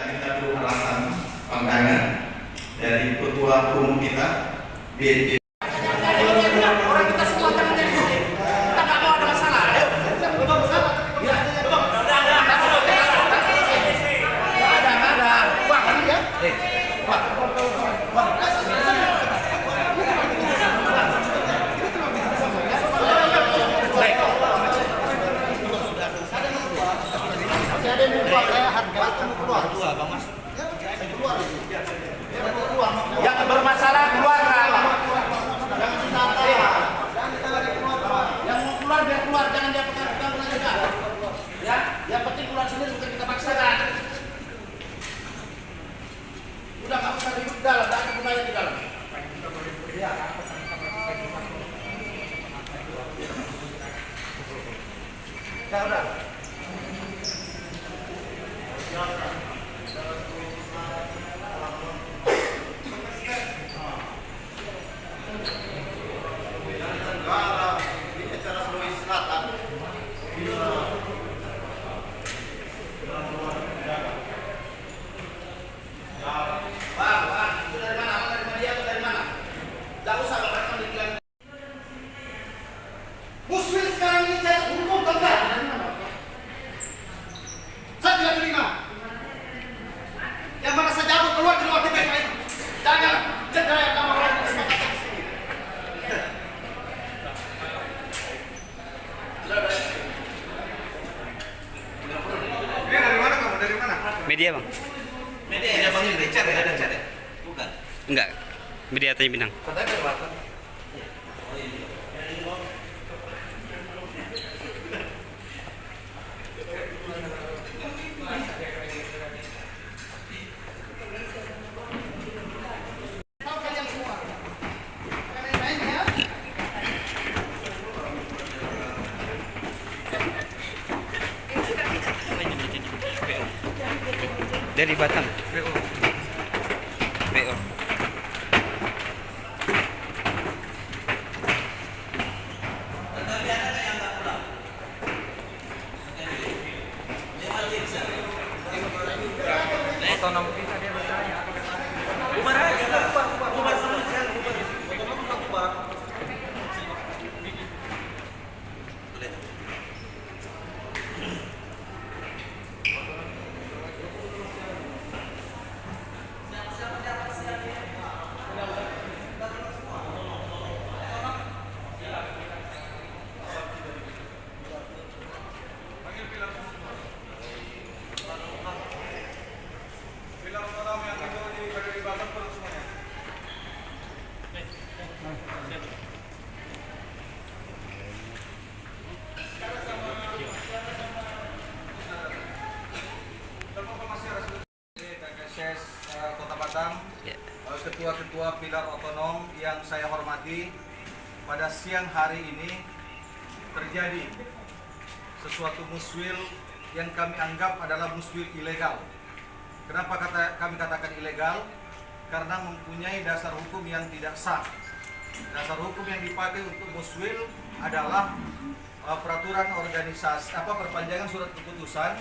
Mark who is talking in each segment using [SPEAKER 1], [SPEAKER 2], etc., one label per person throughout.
[SPEAKER 1] Kita perlu alasan pandangan dari ketua umum kita, BJ.
[SPEAKER 2] Orang kita semua kan menjadi kita nggak mau ada masalah. Ada. Wah, ya? Wah. Yang bermasalah keluar kan? Yang mau keluar biar keluar, jangan dia pegang juga. Ya, yang penting keluar sendiri bukan kita paksakan. Udah nggak usah di dalam, nggak ada gunanya di dalam. Ya. Udah. Muslim sekarang ini saya hukum tegak. Saya tidak terima. Yang mana saya jatuh keluar di luar TPP ini. Jangan cedera nama orang di semua kasar sini.
[SPEAKER 1] Ini dari mana kamu? Dari mana?
[SPEAKER 3] Media bang?
[SPEAKER 1] Media bang ini Richard ya? Ada chat ya? Bukan.
[SPEAKER 3] Enggak. Media Tanjung Pinang.
[SPEAKER 1] Katanya dari mana?
[SPEAKER 3] Dari Batam. BO. Otonom kita dia bertanya. Bubar aja, bubar semua sekali, bubar.
[SPEAKER 4] Kota Batam, ketua-ketua pilar otonom yang saya hormati, pada siang hari ini terjadi sesuatu muswil yang kami anggap adalah muswil ilegal. Kenapa kami katakan ilegal? Karena mempunyai dasar hukum yang tidak sah. Dasar hukum yang dipakai untuk muswil adalah peraturan organisasi perpanjangan surat keputusan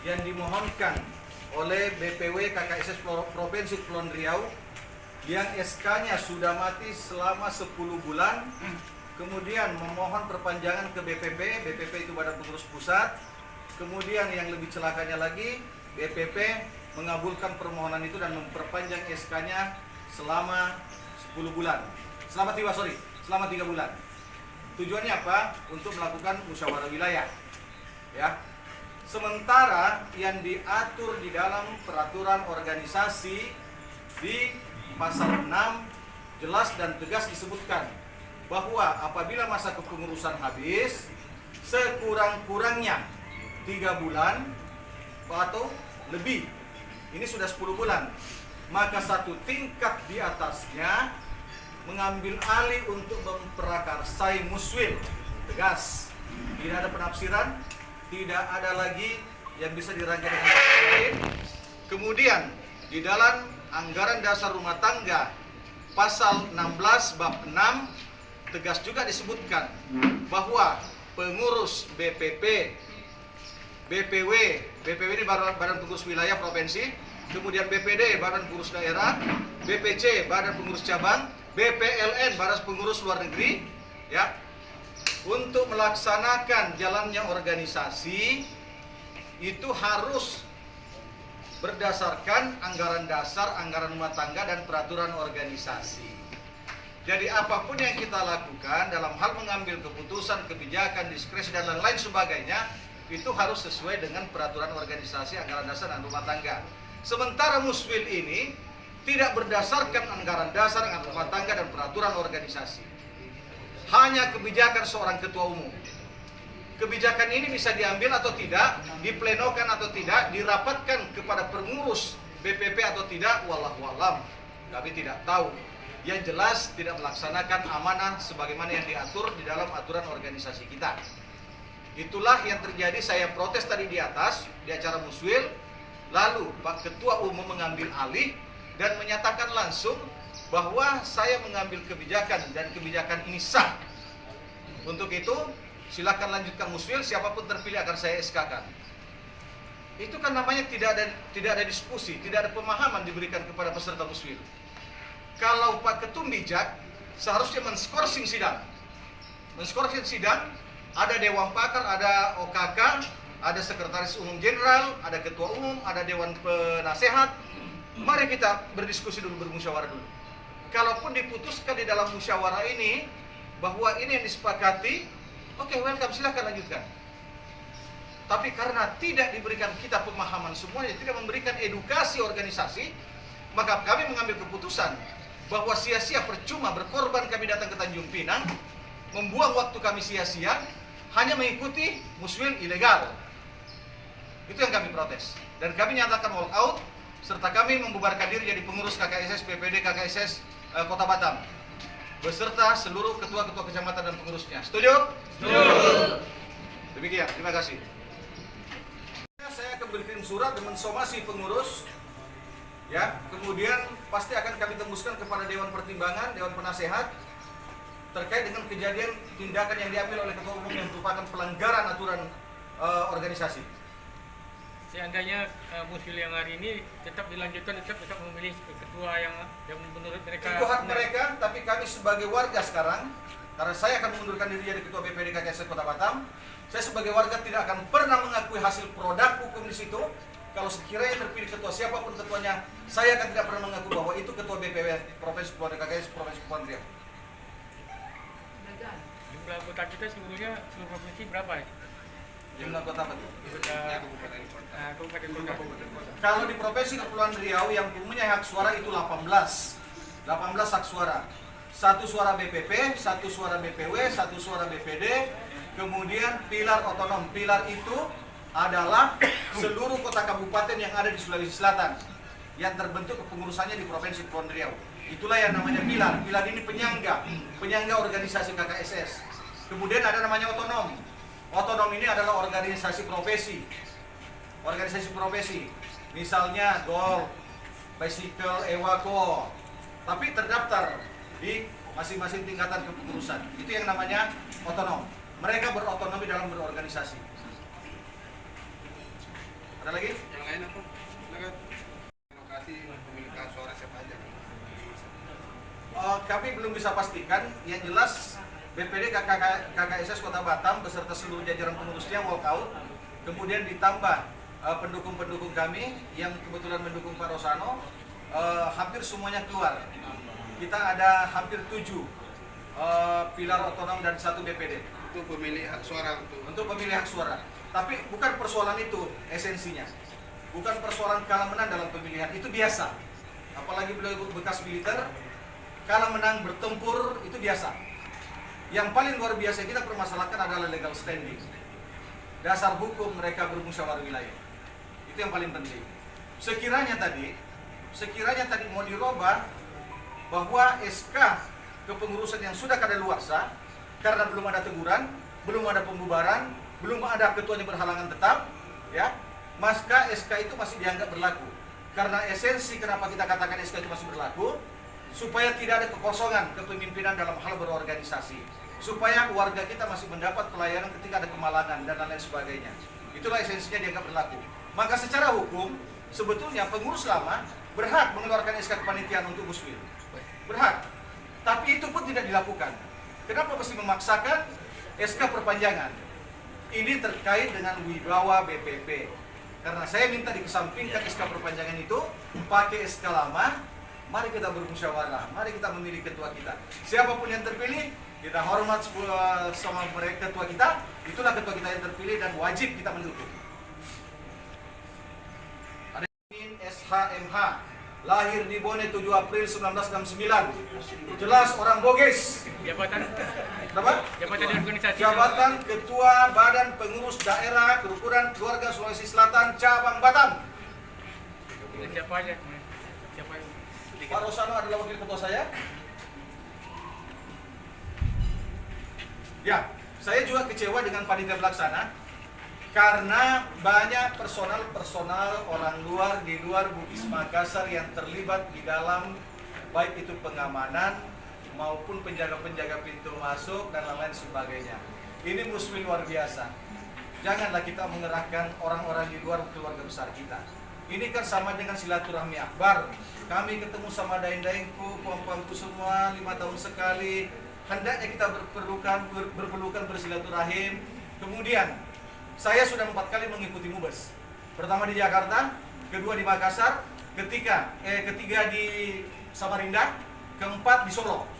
[SPEAKER 4] yang dimohonkan oleh BPW KKSS Provinsi Kepulauan Riau yang SK-nya sudah mati selama 10 bulan, kemudian memohon perpanjangan ke BPP itu Badan Pengurus Pusat, kemudian yang lebih celakanya lagi BPP mengabulkan permohonan itu dan memperpanjang SK-nya selama 10 bulan. Selama 3 bulan. Tujuannya apa? Untuk melakukan musyawarah wilayah. Ya. Sementara yang diatur di dalam peraturan organisasi di pasal 6 jelas dan tegas disebutkan bahwa apabila masa kepengurusan habis sekurang-kurangnya 3 bulan atau lebih, ini sudah 10 bulan, maka satu tingkat di atasnya mengambil alih untuk memprakarsai muswil. Tegas, tidak ada penafsiran, tidak ada lagi yang bisa dirangkai dengan kata lain. Kemudian di dalam anggaran dasar rumah tangga pasal 16 bab 6 tegas juga disebutkan bahwa pengurus BPP, BPW ini Badan Pengurus Wilayah Provinsi, kemudian BPD Badan Pengurus Daerah, BPC Badan Pengurus Cabang, BPLN Badan Pengurus Luar Negeri, ya, untuk melaksanakan jalannya organisasi itu harus berdasarkan anggaran dasar, anggaran rumah tangga, dan peraturan organisasi. Jadi apapun yang kita lakukan dalam hal mengambil keputusan, kebijakan, diskresi, dan lain-lain sebagainya, itu harus sesuai dengan peraturan organisasi, anggaran dasar, dan rumah tangga. Sementara Muswil ini tidak berdasarkan anggaran dasar, anggaran rumah tangga, dan peraturan organisasi. Hanya kebijakan seorang ketua umum. Kebijakan ini bisa diambil atau tidak, diplenokan atau tidak, dirapatkan kepada pengurus BPP atau tidak, wallahu alam. Kami tidak tahu. Yang jelas tidak melaksanakan amanah sebagaimana yang diatur di dalam aturan organisasi kita. Itulah yang terjadi. Saya protes tadi di atas di acara Muswil. Lalu Pak Ketua Umum mengambil alih dan menyatakan langsung bahwa saya mengambil kebijakan dan kebijakan ini sah. Untuk itu silakan lanjutkan Muswil, siapapun terpilih akan saya SK-kan. Itu kan namanya tidak ada diskusi, tidak ada pemahaman diberikan kepada peserta Muswil. Kalau Pak Ketum bijak, seharusnya menskorsing sidang. Menskorsing sidang, ada Dewan Pakar, ada OKK, ada Sekretaris Umum Jenderal, ada Ketua Umum, ada Dewan Penasehat. Mari kita berdiskusi dulu, bermusyawarah dulu. Kalaupun diputuskan di dalam musyawarah ini, bahwa ini yang disepakati, oke, welcome, silahkan lanjutkan. Tapi karena tidak diberikan kita pemahaman semuanya, tidak memberikan edukasi organisasi, maka kami mengambil keputusan bahwa sia-sia, percuma, berkorban kami datang ke Tanjung Pinang, membuang waktu kami sia-sia, hanya mengikuti Muswil ilegal. Itu yang kami protes. Dan kami nyatakan walk out, serta kami membubarkan diri jadi pengurus KKSS, PPD, KKSS Kota Batam, beserta seluruh ketua-ketua kecamatan dan pengurusnya. Setuju? Setuju. Demikian, terima kasih. Saya akan berkirim surat dan mensomasi pengurus, ya, kemudian pasti akan kami tembuskan kepada Dewan Pertimbangan, Dewan Penasehat terkait dengan kejadian tindakan yang diambil oleh Ketua Umum yang merupakan pelanggaran aturan organisasi.
[SPEAKER 5] Seandainya Muswil yang hari ini tetap dilanjutkan, tetap memilih ketua yang menurut mereka.
[SPEAKER 4] Itu hak mereka, tapi kami sebagai warga sekarang, karena saya akan mengundurkan diri jadi Ketua BPD KKSS Kota Batam, saya sebagai warga tidak akan pernah mengakui hasil produk hukum di situ. Kalau sekiranya terpilih ketua, siapapun ketuanya, saya akan tidak pernah mengaku bahwa itu Ketua BPW Provinsi Kepulauan KKSS Provinsi Kepulauan Riau.
[SPEAKER 5] Jumlah anggota kita seluruhnya seluruh provinsi berapa ya?
[SPEAKER 4] Jumlah kota apa itu?
[SPEAKER 5] Kabupaten kota.
[SPEAKER 4] Kalau di Provinsi Kepulauan Riau yang punya hak suara itu 18 hak suara. 1 suara BPP, 1 suara BPW, 1 suara BPD, kemudian pilar otonom. Pilar itu adalah seluruh kota kabupaten yang ada di Sulawesi Selatan yang terbentuk kepengurusannya di Provinsi Kepulauan Riau. Itulah yang namanya pilar. Pilar ini penyangga organisasi KKSS. Kemudian ada namanya otonom. Otonom ini adalah organisasi profesi. Organisasi profesi. Misalnya golf, bicycle, ewako. Tapi terdaftar di masing-masing tingkatan kepengurusan. Itu yang namanya otonom. Mereka berotonomi dalam berorganisasi. Ada lagi?
[SPEAKER 6] Yang lain apa? Lokasi pemilikan suara siapa aja?
[SPEAKER 4] Kami belum bisa pastikan. Yang jelas BPD KKSS Kota Batam beserta seluruh jajaran pengurusnya walk out. Kemudian ditambah pendukung-pendukung kami yang kebetulan mendukung Pak Rosano, hampir semuanya keluar. Kita ada hampir 7 pilar otonom dan 1 BPD.
[SPEAKER 6] Itu pemilih hak suara
[SPEAKER 4] untuk pemilih hak suara. Tapi bukan persoalan itu esensinya. Bukan persoalan kalah menang dalam pemilihan, itu biasa. Apalagi beliau bekas militer, kalah menang bertempur itu biasa. Yang paling luar biasa kita permasalahkan adalah legal standing. Dasar hukum mereka bermusyawarah wilayah. Itu yang paling penting. Sekiranya tadi mau dirubah bahwa SK kepengurusan yang sudah kadaluarsa karena belum ada teguran, belum ada pembubaran, belum ada ketuanya berhalangan tetap, ya, maka SK itu masih dianggap berlaku. Karena esensi kenapa kita katakan SK itu masih berlaku, supaya tidak ada kekosongan kepemimpinan dalam hal berorganisasi, supaya warga kita masih mendapat pelayanan ketika ada kemalangan dan lain-lain sebagainya. Itulah esensinya dianggap berlaku. Maka secara hukum Sebetulnya pengurus lama berhak mengeluarkan SK kepanitiaan untuk muswil. Berhak. Tapi itu pun tidak dilakukan. Kenapa mesti memaksakan SK perpanjangan? Ini terkait dengan wibawa BPP. Karena saya minta dikesampingkan SK perpanjangan itu, pakai SK lama, mari kita bermusyawarah, mari kita memilih ketua kita. Siapapun yang terpilih, kita hormat sama mereka ketua kita, itulah ketua kita yang terpilih dan wajib kita mendukung. Ada SHMH, lahir di Bone 7 April 1969. Jelas orang boges.
[SPEAKER 5] Jabatan
[SPEAKER 4] Apa?
[SPEAKER 5] jabatan di organisasi.
[SPEAKER 4] Jabatan Ketua Badan Pengurus Daerah Kerukunan Keluarga Sulawesi Selatan Cabang Batam.
[SPEAKER 5] Siapa aja? Siapa?
[SPEAKER 4] Pak Rosano adalah wakil ketua saya. Ya, saya juga kecewa dengan panitia pelaksana karena banyak personal orang luar di luar Bugis Makassar yang terlibat di dalam baik itu pengamanan maupun penjaga-penjaga pintu masuk dan lain-lain sebagainya. Ini muslim luar biasa. Janganlah kita mengerahkan orang-orang di luar keluarga besar kita. Ini kan sama dengan silaturahmi akbar. Kami ketemu sama daeng-daengku, puang-puangku semua 5 tahun sekali. Hendaknya kita berpelukan bersilaturahim. Kemudian saya sudah 4 kali mengikuti MUBES. Pertama di Jakarta, kedua di Makassar, ketiga di Samarinda, keempat di Solo.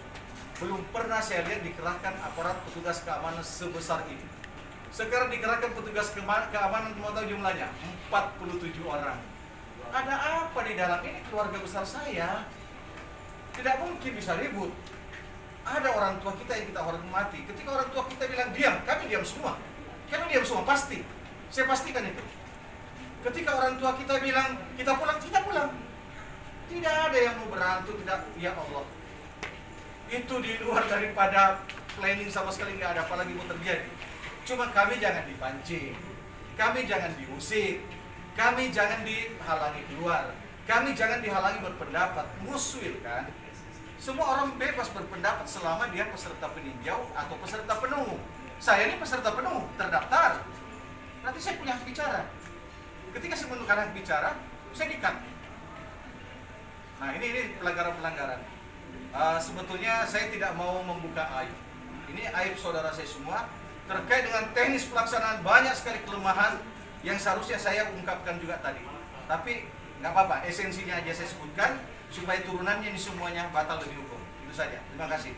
[SPEAKER 4] Belum pernah saya lihat dikerahkan aparat petugas keamanan sebesar ini. Sekarang dikerahkan petugas keamanan, mau tahu jumlahnya? 47 orang. Ada apa di dalam ini? Keluarga besar saya. Tidak mungkin bisa ribut. Ada orang tua kita yang kita hormati. Ketika orang tua kita bilang diam, kami diam semua. Kami diam semua, pasti. Saya pastikan itu. Ketika orang tua kita bilang kita pulang. Tidak ada yang mau berantem, tidak. Ya Allah. Itu di luar daripada planning sama sekali nggak ada, apalagi mau terjadi. Cuma kami jangan dipancing, kami jangan diusik, kami jangan dihalangi keluar, kami jangan dihalangi berpendapat. Muswil kan, semua orang bebas berpendapat selama dia peserta peninjau atau peserta penuh. Saya ini peserta penuh, terdaftar. Nanti saya punya hak bicara. Ketika saya menentukan hak bicara, saya di-cut. Nah ini pelanggaran-pelanggaran. Sebetulnya saya tidak mau membuka aib. Ini aib saudara saya semua. Terkait dengan teknis pelaksanaan banyak sekali kelemahan yang seharusnya saya ungkapkan juga tadi. Tapi nggak apa-apa, esensinya aja saya sebutkan supaya turunannya ini semuanya batal demi hukum. Itu saja. Terima kasih.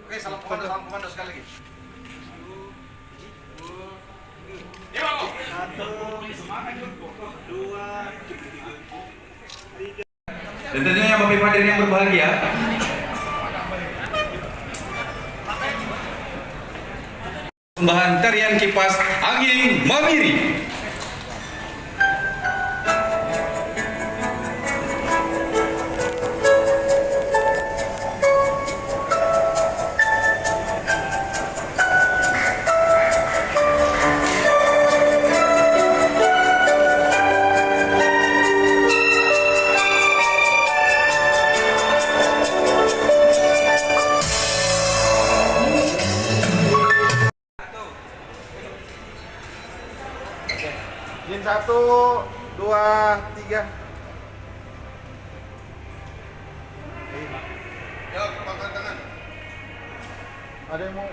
[SPEAKER 4] Oke, salam komando sekali lagi.
[SPEAKER 7] Dan tentunya Bapak Ibu hadirin yang berbahagia, persembahan tarian kipas angin Mamiri.
[SPEAKER 6] Izin 1, 2, 3. Yuk, angkat tangan.
[SPEAKER 2] Ada yang mau